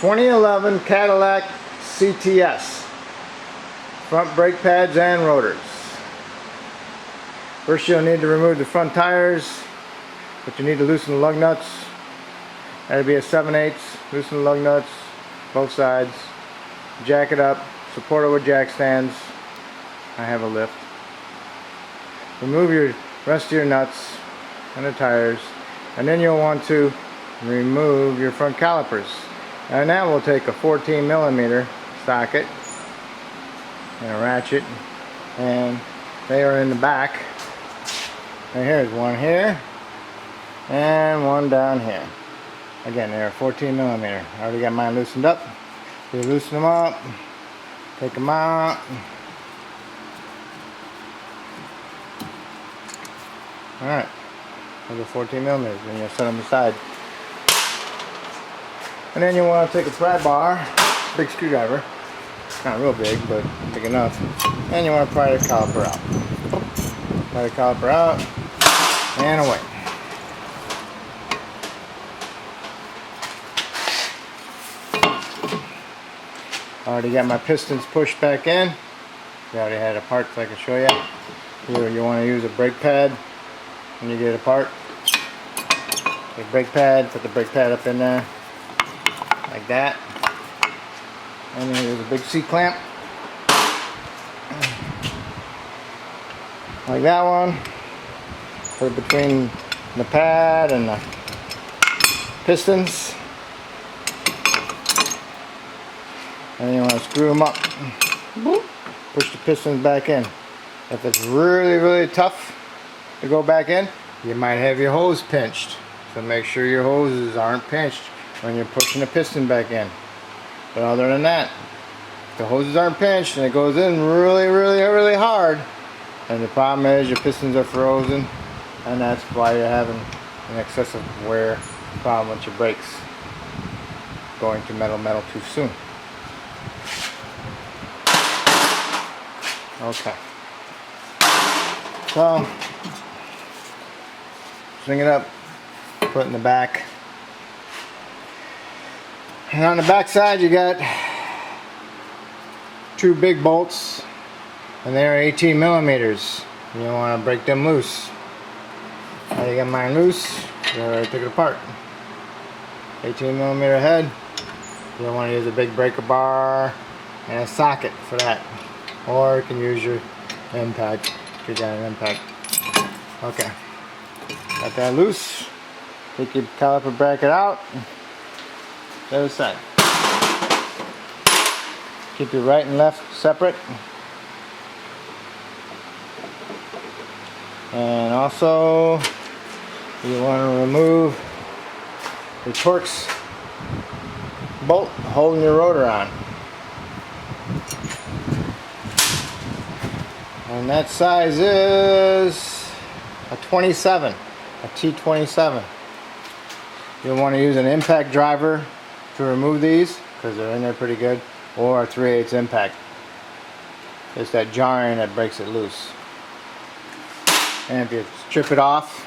2011 Cadillac CTS. Front brake pads and rotors. First you'll need to remove the front tires, but you need to loosen the lug nuts. That'll be a 7/8. Loosen the lug nuts, both sides. Jack it up, support it with jack stands. I have a lift. Remove your rest of your nuts and the tires, and then you'll want to remove your front calipers. And that will take a 14mm socket and a ratchet, and they are in the back. And here's one here and one down here. Again, they're 14mm. I already got mine loosened up. You loosen them up, take them out. Alright, those are 14mm, and you'll set them aside. And then you want to take a pry bar, big screwdriver, not real big, but big enough, and you want to pry the caliper out. Pry the caliper out, and away. Already got my pistons pushed back in. We already had a part so I can show you. Here you want to use a brake pad when you get it apart. Take a brake pad, put the brake pad up in there, like that. And then there's a big C-clamp. Like that one. Put it between the pad and the pistons. And then you want to screw them up. Push the pistons back in. If it's really tough to go back in, you might have your hose pinched. So make sure your hoses aren't pinched when you're pushing the piston back in. But other than that, if the hoses aren't pinched and it goes in really hard, and the problem is your pistons are frozen, and that's why you're having an excessive wear problem with your brakes. Going to metal too soon. Okay. So, swing it up, put it in the back. And on the back side you got two big bolts, and they're 18mm. You want to break them loose. Now you got mine loose, you already took it apart. 18mm head. You don't want to use a big breaker bar and a socket for that. Or you can use your impact if you got an impact. Okay. Got that loose. Take your caliper bracket out. The other side. Keep your right and left separate. And also, you want to remove the Torx bolt holding your rotor on. And that size is a 27, a T27. You'll want to use an impact driver to remove these because they're in there pretty good, or a 3/8 impact. It's that jarring that breaks it loose. And if you strip it off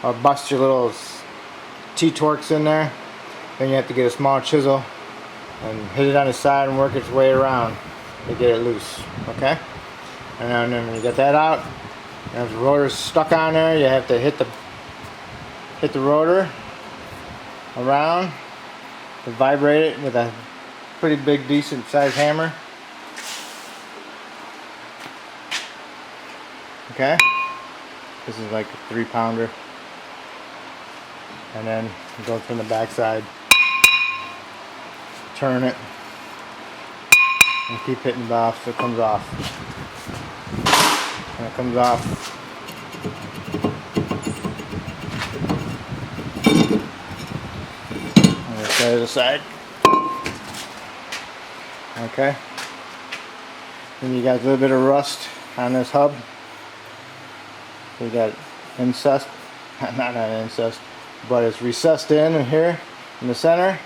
or bust your little T-Torx in there, then you have to get a small chisel and hit it on the side and work its way around to get it loose. Okay? And then when you get that out, and if the rotor's stuck on there, you have to hit the rotor around to vibrate it with a pretty big, decent sized hammer. Okay? This is like a 3-pounder. And then you go from the back side, turn it, and keep hitting it off so it comes off. When it comes off, and you set it aside. Okay. Then you got a little bit of rust on this hub. So you got incest, not incest, but it's recessed in here in the center,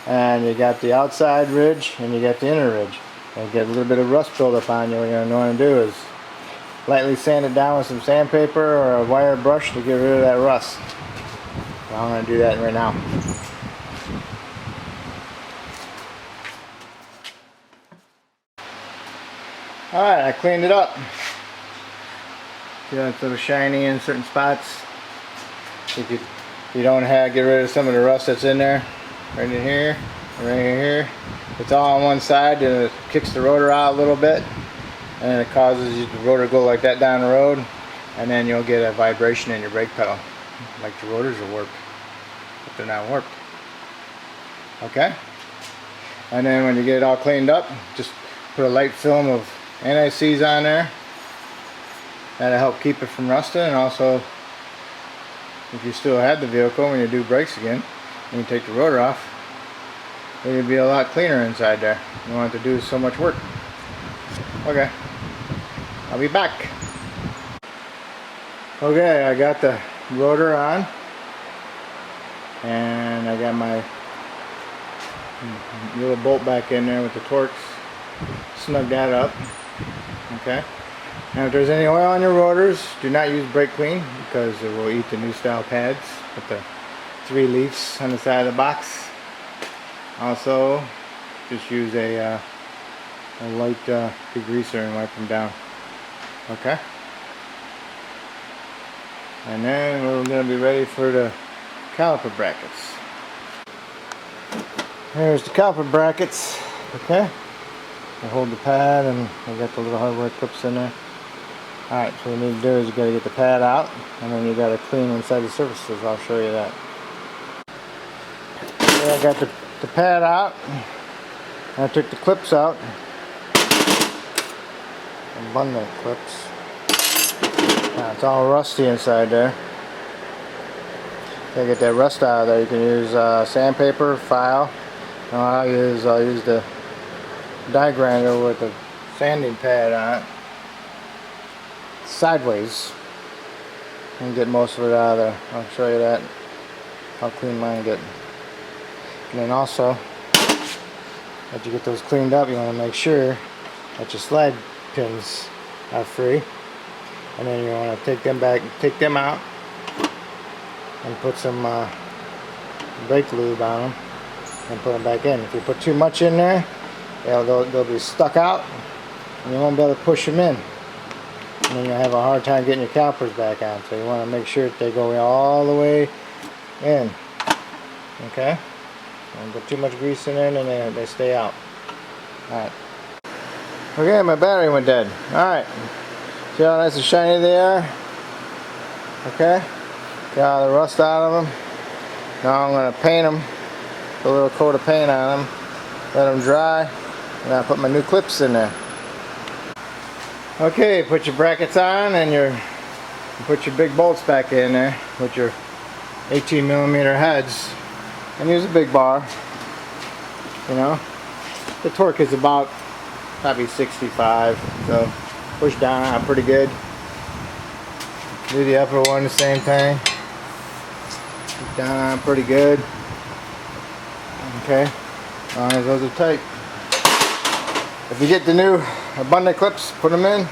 and you got the outside ridge and you got the inner ridge. And you get a little bit of rust buildup on you. What you're going to want to do is lightly sand it down with some sandpaper or a wire brush to get rid of that rust. So I'm going to do that right now. Alright, I cleaned it up. See how it's a little shiny in certain spots. If you don't get rid of some of the rust that's in there. Right in here, right in here. It's all on one side, and it kicks the rotor out a little bit. And it causes the rotor to go like that down the road. And then you'll get a vibration in your brake pedal. Like the rotors are warped. But they're not warped. Okay? And then when you get it all cleaned up, just put a light film of anti-seize on there. That'll help keep it from rusting, and also if you still have the vehicle when you do brakes again and you take the rotor off, it'll be a lot cleaner inside there. You don't have to do so much work. Okay, I'll be back. Okay, I got the rotor on and I got my little bolt back in there with the Torx. Snug that up. Okay. Now if there's any oil on your rotors, do not use brake clean because it will eat the new style pads with the 3 leaves on the side of the box. Also, just use a light degreaser and wipe them down. Okay. And then we're going to be ready for the caliper brackets. Here's the caliper brackets. Okay. I hold the pad and I got the little hardware clips in there. Alright, so what you need to do is you got to get the pad out and then you got to clean inside the surfaces. I'll show you that. Okay, I got the pad out. I took the clips out. Abundant clips. Now it's all rusty inside there. To get that rust out of there, you can use sandpaper, file. Now I'll use the die grinder with a sanding pad on it. Sideways and get most of it out of there. I'll show you that. How clean mine get. And then also, after you get those cleaned up, you want to make sure that your slide pins are free. And then you want to take them out, and put some brake lube on them, and put them back in. If you put too much in there, they'll be stuck out, and you won't be able to push them in. And then you'll have a hard time getting your calipers back on. So you want to make sure that they go all the way in. Okay? Don't put too much grease in there and then they stay out. Alright. Okay, my battery went dead. Alright. See how nice and shiny they are? Okay? Got all the rust out of them. Now I'm going to paint them. Put a little coat of paint on them. Let them dry. And I'll put my new clips in there. Okay, put your brackets on and put your big bolts back in there with your 18mm heads, and use a big bar. You know, the torque is about probably 65, so push down on it pretty good. Do the upper one the same thing. Push down on it pretty good. Okay, as long as those are tight. If you get the new abundant clips, put them in.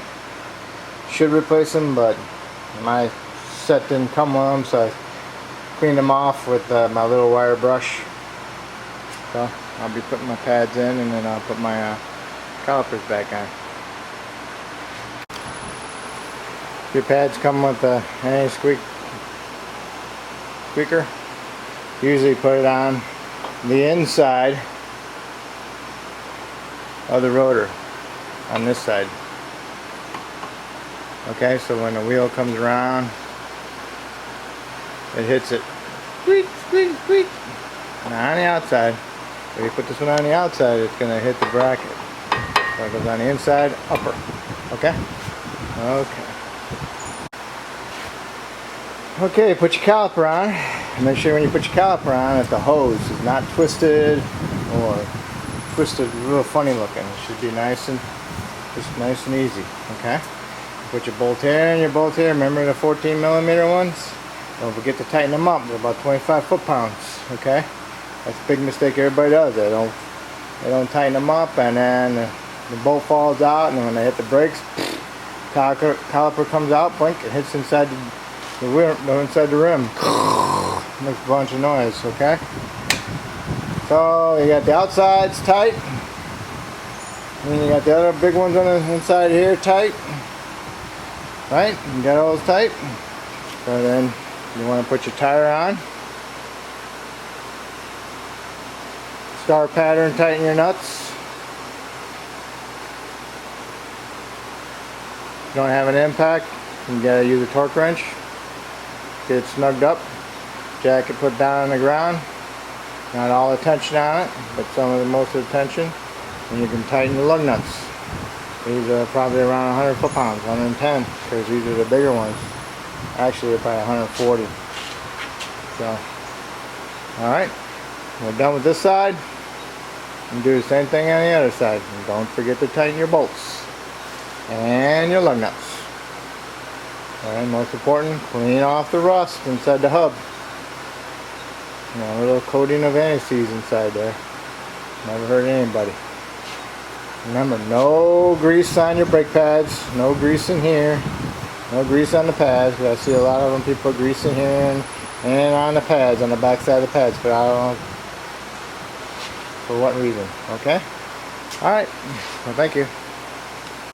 Should replace them, but my set didn't come with them, so I cleaned them off with my little wire brush. So I'll be putting my pads in, and then I'll put my calipers back on. Your pads come with a squeaker. Usually put it on the inside of the rotor on this side. Okay, so when the wheel comes around, it hits it. Squeak, squeak, squeak. Now on the outside, if you put this one on the outside, it's going to hit the bracket. So it goes on the inside, upper. Okay? Okay. Okay, put your caliper on. And make sure when you put your caliper on that the hose is not twisted or twisted real funny looking. It should be nice and easy. Okay? Put your bolt here and your bolt here. Remember the 14mm ones? Don't forget to tighten them up. They're about 25 foot-pounds. Okay? That's a big mistake everybody does. They don't tighten them up, and then the bolt falls out, and when they hit the brakes, caliper comes out, blink, it hits inside the rim. Makes a bunch of noise. Okay? So you got the outsides tight. And you got the other big ones on the inside here tight. Right? You got all those tight. So then you want to put your tire on. Star pattern, tighten your nuts. If you don't have an impact, you gotta use a torque wrench. Get it snugged up. Jacket put down on the ground. Not all the tension on it, but most of the tension. And you can tighten the lug nuts. These are probably around 100 foot-pounds, 110, because these are the bigger ones. Actually, they're probably 140. So, alright, we're done with this side. And do the same thing on the other side. And don't forget to tighten your bolts. And your lug nuts. Alright, most important, clean off the rust inside the hub. You know, a little coating of anti-seize inside there. Never hurt anybody. Remember, no grease on your brake pads, no grease in here, no grease on the pads. I see a lot of them, people put grease in here and on the pads, on the back side of the pads, but I don't know for what reason, okay? Alright, well thank you.